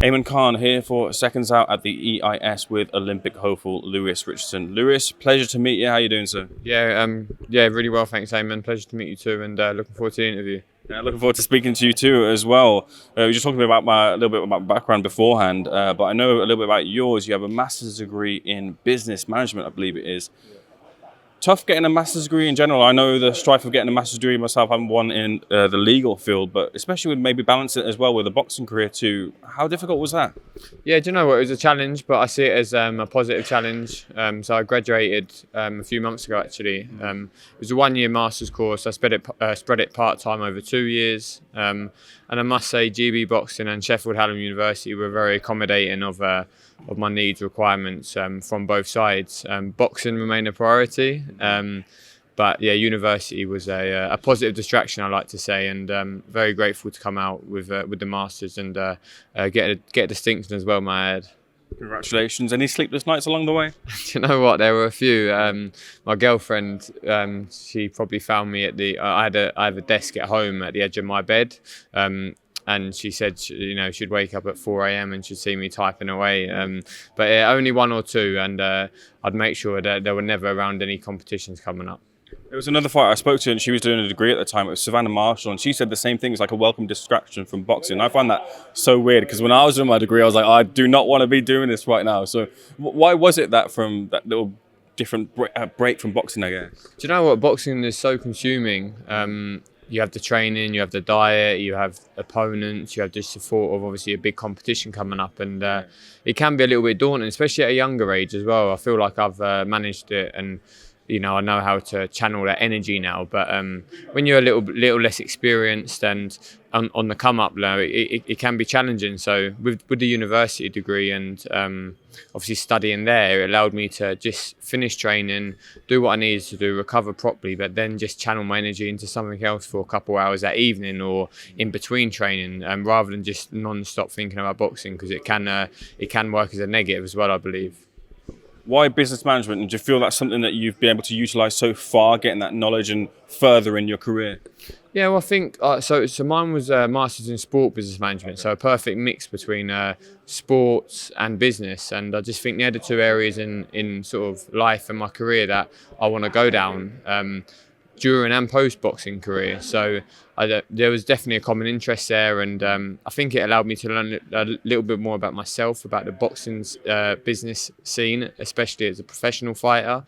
Eamon Khan here for Seconds Out at the EIS with Olympic hopeful Lewis Richardson. Lewis, pleasure to meet you. How are you doing, sir? Yeah, really well, thanks, Eamon. Pleasure to meet you too, and looking forward to the interview. Yeah, looking forward to speaking to you too as well. We were just talking about a little bit about my background beforehand, but I know a little bit about yours. You have a master's degree in business management, I believe it is. Tough getting a master's degree in general. I know the strife of getting a master's degree myself. I'm one in the legal field, but especially with maybe balancing it as well with a boxing career too. How difficult was that? Yeah, do you know what? It was a challenge, but I see it as a positive challenge. So I graduated a few months ago, actually. It was a one-year master's course. I spread it part-time over 2 years. And I must say, GB Boxing and Sheffield Hallam University were very accommodating of my needs, requirements from both sides. Boxing remained a priority, but yeah, university was a positive distraction, I like to say, and very grateful to come out with the masters and get a distinction as well, might I add. Congratulations. Any sleepless nights along the way? Do you know what? There were a few. My girlfriend, she probably found me at I have a desk at home at the edge of my bed. And she said, she'd wake up at 4 a.m. and she'd see me typing away. But only one or two, and I'd make sure that there were never around any competitions coming up. There was another fighter I spoke to, and she was doing a degree at the time. It was Savannah Marshall, and she said the same thing. It's like a welcome distraction from boxing. I find that so weird because when I was doing my degree, I was like, I do not want to be doing this right now. So why was it that from that little different break from boxing, I guess? Do you know what? Boxing is so consuming. You have the training, you have the diet, you have opponents, you have just the thought of obviously a big competition coming up, and it can be a little bit daunting, especially at a younger age as well. I feel like I've managed it, and I know how to channel that energy now. But when you're a little less experienced and on the come up, it can be challenging. So with the university degree and obviously studying there, it allowed me to just finish training, do what I needed to do, recover properly, but then just channel my energy into something else for a couple of hours that evening or in between training, rather than just non-stop thinking about boxing, because it can work as a negative as well, I believe. Why business management? And do you feel that's something that you've been able to utilise so far, getting that knowledge and further in your career? Yeah, well, I think so mine was Masters in Sport Business Management, so a perfect mix between sports and business. And I just think they're the two areas in sort of life and my career that I want to go down during and post-boxing career. So there was definitely a common interest there, and I think it allowed me to learn a little bit more about myself, about the boxing's business scene, especially as a professional fighter,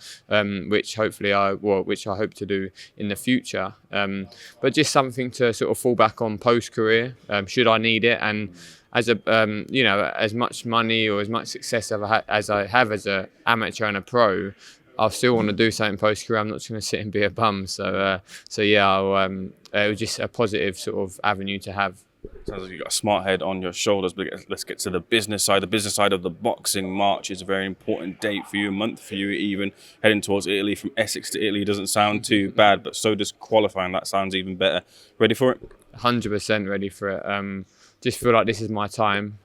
which I hope to do in the future. But just something to sort of fall back on post-career, should I need it, and as as much money or as much success as I have as an amateur and a pro, I still want to do something post-career. I'm not just going to sit and be a bum. So yeah, it was just a positive sort of avenue to have. Sounds like you've got a smart head on your shoulders. But let's get to the business side. The business side of the boxing. March is a very important date for you, a month for you even. Heading towards Italy, from Essex to Italy doesn't sound too bad, but so does qualifying. That sounds even better. Ready for it? 100% ready for it. Just feel like this is my time.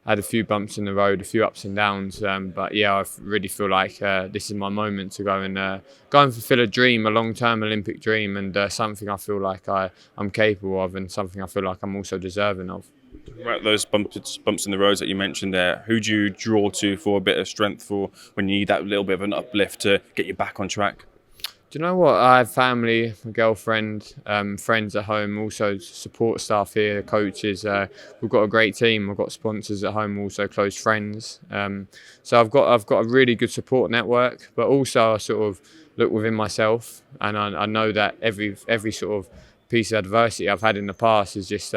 I had a few bumps in the road, a few ups and downs, but yeah, I really feel like this is my moment to go and fulfill a dream, a long-term Olympic dream, and something I feel like I'm capable of, and something I feel like I'm also deserving of. Right, those bumps in the roads that you mentioned there, who do you draw to for a bit of strength for when you need that little bit of an uplift to get you back on track? Do you know what? I have family, a girlfriend, friends at home, also support staff here, coaches. We've got a great team. I've got sponsors at home, also close friends. So I've got a really good support network. But also I sort of look within myself, and I know that every sort of piece of adversity I've had in the past is just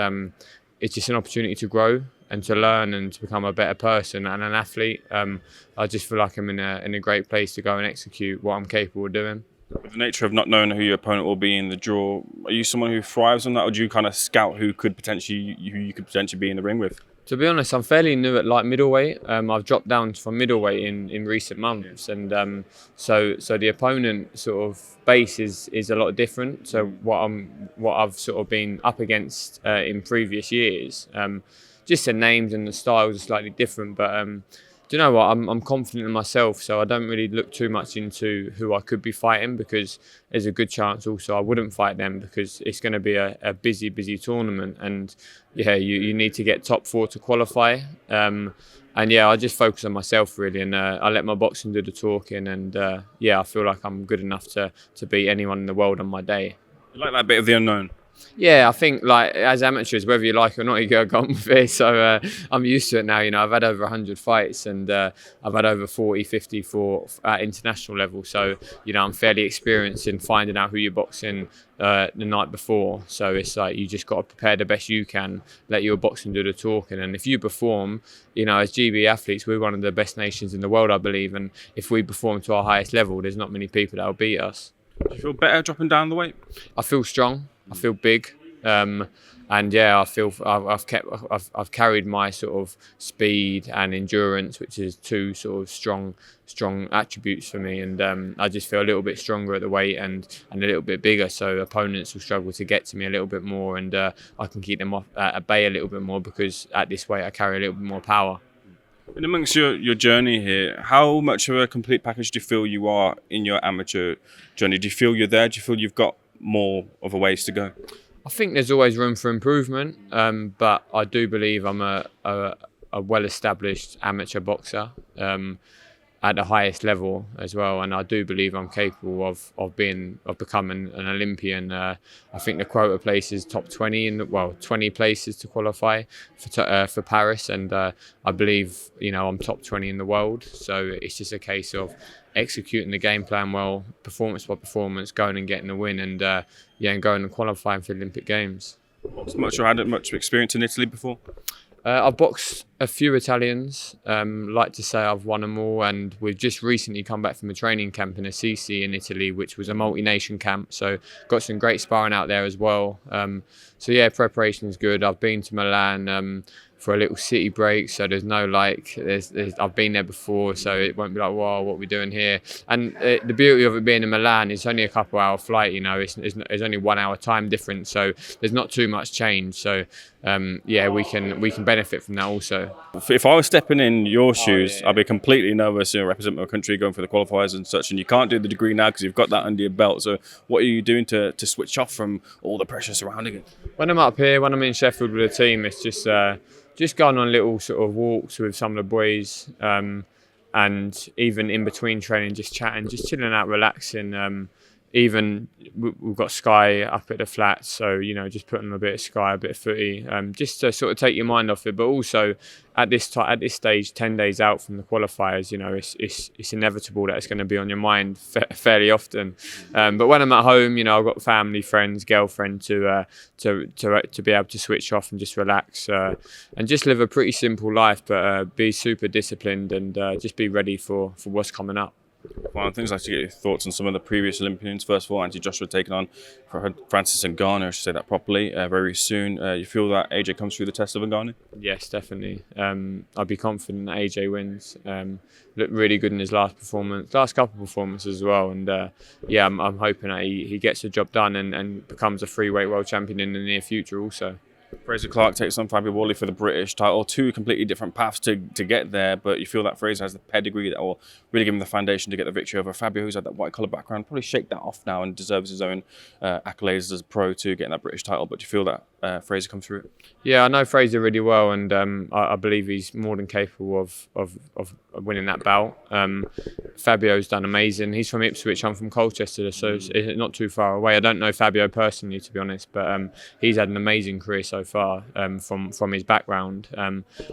it's just an opportunity to grow and to learn and to become a better person and an athlete. I just feel like I'm in a great place to go and execute what I'm capable of doing. With the nature of not knowing who your opponent will be in the draw, are you someone who thrives on that, or do you kind of scout who you could potentially be in the ring with? To be honest, I'm fairly new at light middleweight. I've dropped down from middleweight in recent months, and so the opponent sort of base is a lot different. So what I've sort of been up against in previous years, just the names and the styles are slightly different, but Do you know what? I'm confident in myself, so I don't really look too much into who I could be fighting, because there's a good chance also I wouldn't fight them, because it's going to be a busy tournament, and yeah, you need to get top 4 to qualify. And yeah, I just focus on myself really, and I let my boxing do the talking, and yeah, I feel like I'm good enough to beat anyone in the world on my day. You like that bit of the unknown? Yeah, I think like as amateurs, whether you like it or not, you go on with it. So I'm used to it now. You know, I've had over 100 fights, and I've had over 40, 50 at international level. So you know, I'm fairly experienced in finding out who you're boxing the night before. So it's like you just got to prepare the best you can, let your boxing do the talking, and if you perform, you know, as GB athletes, we're one of the best nations in the world, I believe. And if we perform to our highest level, there's not many people that will beat us. Do you feel better dropping down the weight? I feel strong. I feel big, and yeah, I feel I've carried my sort of speed and endurance, which is two sort of strong attributes for me, and I just feel a little bit stronger at the weight and a little bit bigger. So opponents will struggle to get to me a little bit more, and I can keep them off at bay a little bit more, because at this weight I carry a little bit more power. And amongst your journey here, how much of a complete package do you feel you are in your amateur journey? Do you feel you're there? Do you feel you've got more of a ways to go? I think there's always room for improvement, but I do believe I'm a well-established amateur boxer at the highest level as well, and I do believe I'm capable of becoming an Olympian. I think the quota place is top 20 20 places to qualify for Paris, and I believe, you know, I'm top 20 in the world. So it's just a case of executing the game plan well, performance by performance, going and getting the win, and and going and qualifying for the Olympic Games. Had much experience in Italy before? I've boxed a few Italians. Like to say I've won them all, and we've just recently come back from a training camp in Assisi in Italy, which was a multi-nation camp. So got some great sparring out there as well. So yeah, preparation is good. I've been to Milan for a little city break, so there's no I've been there before, so it won't be like, wow, what are we doing here? And the beauty of it being in Milan, it's only a couple-hour flight, you know, it's only 1 hour time difference, so there's not too much change. So yeah, we can benefit from that also. If I was stepping in your shoes, I'd be completely nervous, you know, representing my country, going for the qualifiers and such, and you can't do the degree now because you've got that under your belt. So what are you doing to switch off from all the pressure surrounding it? When I'm up here, when I'm in Sheffield with the team, it's just going on little sort of walks with some of the boys, and even in between training, just chatting, just chilling out, relaxing. Even we've got Sky up at the flats, so you know, just putting a bit of Sky, a bit of footy, just to sort of take your mind off it. But also at this stage, 10 days out from the qualifiers, you know, it's inevitable that it's going to be on your mind fairly often. But when I'm at home, you know, I've got family, friends, girlfriend to be able to switch off and just relax, and just live a pretty simple life, but be super disciplined, and just be ready for what's coming up. One of the things I'd like to get your thoughts on some of the previous Olympians. First of all, Joshua taking on Francis Ngannou, I should say that properly, very soon. You feel that AJ comes through the test of Ngannou? Yes, definitely. I'd be confident that AJ wins. Looked really good in his last couple of performances as well. And yeah, I'm hoping that he gets the job done and becomes a freeweight world champion in the near future also. Frazer Clarke takes on Fabio Wally for the British title. Two completely different paths to get there, but you feel that Frazer has the pedigree that will really give him the foundation to get the victory over Fabio, who's had that white-collar background, probably shake that off now and deserves his own accolades as a pro to getting that British title. But do you feel that Frazer come through it? Yeah, I know Frazer really well, and I believe he's more than capable of winning that bout. Fabio's done amazing. He's from Ipswich, I'm from Colchester, so it's not too far away. I don't know Fabio personally, to be honest, but he's had an amazing career so far from his background.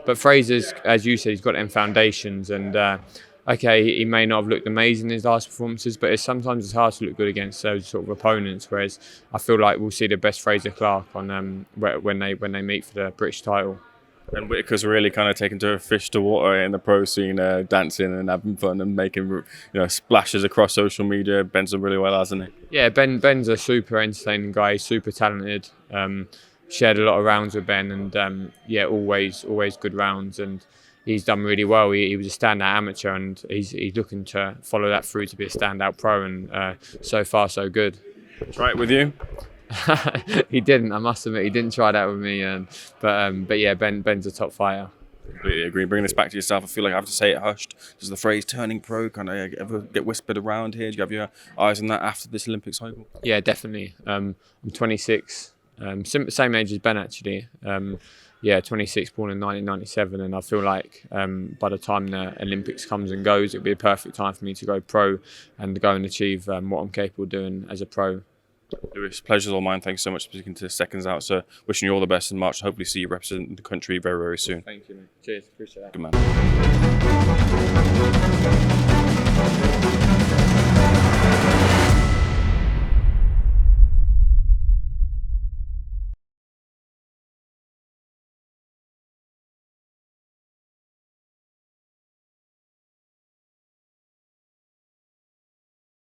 But Frazer's, as you said, he's got them foundations, and okay, he may not have looked amazing in his last performances, but sometimes it's hard to look good against those sort of opponents. Whereas I feel like we'll see the best Frazer Clarke on when they meet for the British title. And Whittaker's really kind of taken to a fish to water in the pro scene, dancing and having fun and making splashes across social media. Ben's done really well, hasn't he? Yeah, Ben's a super entertaining guy. He's super talented. Shared a lot of rounds with Ben, and yeah, always good rounds. And he's done really well. He was a standout amateur, and he's looking to follow that through to be a standout pro. And so far, so good. Try it with you? He didn't. I must admit, he didn't try that with me. But yeah, Ben's a top fighter. Completely agree. Bringing this back to yourself, I feel like I have to say it hushed. Does the phrase turning pro kind of ever get whispered around here? Do you have your eyes on that after this Olympic cycle? Yeah, definitely. I'm 26, same age as Ben actually. 26, born in 1997, and I feel like by the time the Olympics comes and goes, it'll be a perfect time for me to go pro and go and achieve what I'm capable of doing as a pro. Lewis, pleasure's all mine. Thanks so much for speaking to Seconds Out, sir. Wishing you all the best in March. Hopefully see you representing the country very, very soon. Thank you, mate. Cheers. Appreciate that. Good man.